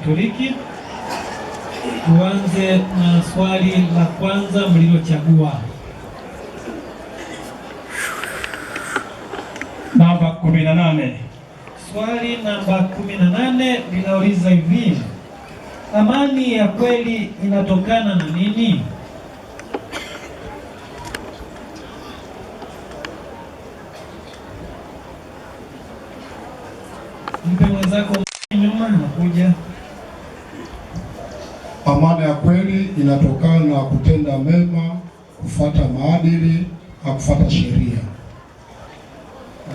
Katoliki. Tuanze na swali la kwanza mlilochagua. Namba 18. Swali namba 18 linauliza hivi: amani ya kweli inatokana na nini? Mpe mwenzako nyuma nakuja. Amani ya kweli inatokana na kutenda mema, kufuata maadili na kufuata sheria.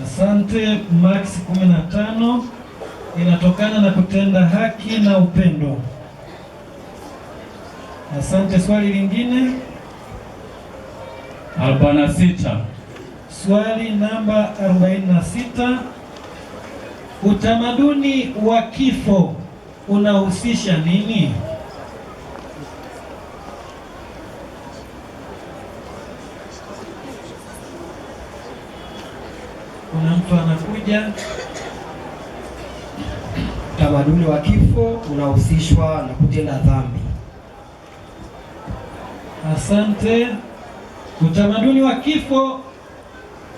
Asante. Max 15 inatokana na kutenda haki na upendo. Asante. Swali lingine 46. Swali namba 46, utamaduni wa kifo unahusisha nini? Kuna mtu anakuja. Utamaduni wa kifo unahusishwa na kutenda dhambi. Asante. Utamaduni wa kifo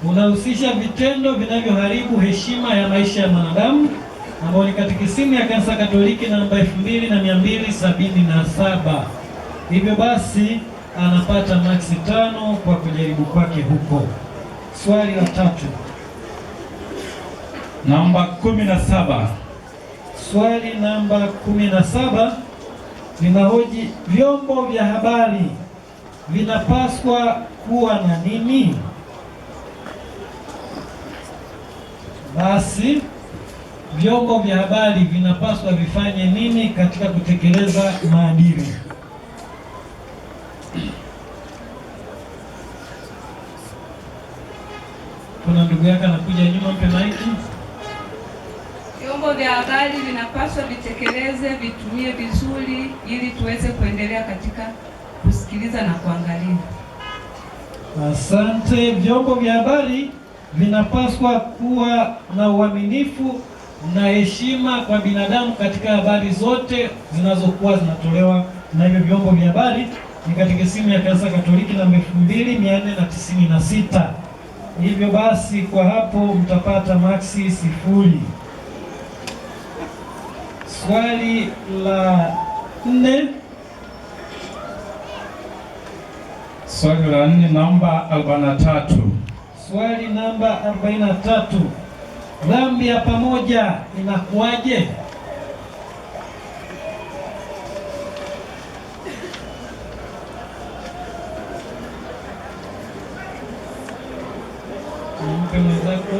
unahusisha vitendo vinavyoharibu heshima ya maisha ya mwanadamu, ambao ni katekisimu ya Kanisa Katoliki namba 2277. Hivyo basi anapata maksi 5 kwa kujaribu kwake huko. Swali la 3. Namba 17. Swali namba 17 linahoji vyombo vya habari vinapaswa kuwa na nini? Basi vyombo vya habari vinapaswa vifanye nini katika kutekeleza maadili? Kuna ndugu yake anakuja nyuma, mpe maiki. Vyombo vya habari vinapaswa vitekeleze, vitumie vizuri ili tuweze kuendelea katika kusikiliza na kuangalia. Asante. Vyombo vya habari vinapaswa kuwa na uaminifu na heshima kwa binadamu katika habari zote zinazokuwa zinatolewa na hivyo vyombo vya habari. Ni katekisimu ya Kanisa Katoliki namba 2496. Hivyo basi kwa hapo mtapata maksi 0. Swali la 4. Swali la 4 namba 43. Swali namba 43, dhambi ya pamoja inakuwaje? Mpe mwenzako.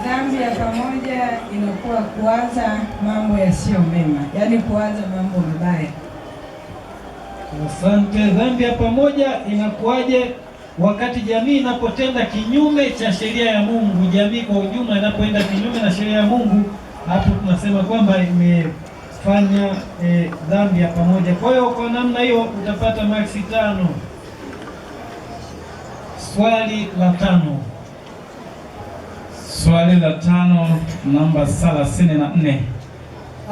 Dhambi ya pamoja inakuwa kuanza mambo yasiyo mema, yaani kuanza mambo mabaya. Asante. Dhambi ya pamoja inakuwaje? Wakati jamii inapotenda kinyume cha sheria ya Mungu, jamii kwa ujumla inapoenda kinyume na sheria ya Mungu, hapo tunasema kwamba imefanya dhambi ya pamoja. Kwa hiyo kwa namna hiyo utapata maksi 5. Swali la 5. Swali la 5 namba 34.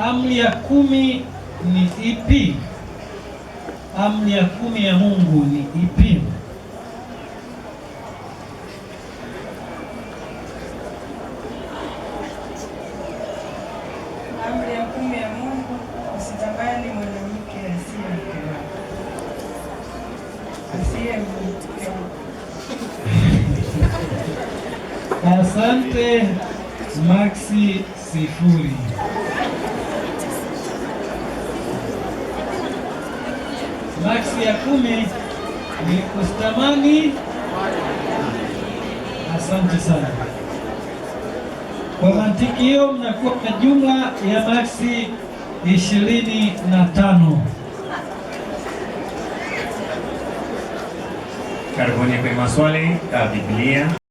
Amri ya 10 ni ipi? Amri ya 10 ya Mungu ni ipi? Amri ya 10 ya Mungu, usitamani mwanamke asiye mke wako. Asiye mke wako. Asante. Maksi 0. Maksi ya 10 ni kusitamani. Asante sana. Kwa mantiki hiyo mnakuwa na jumla ya maksi 25. Karibuni kwenye maswali ya Biblia.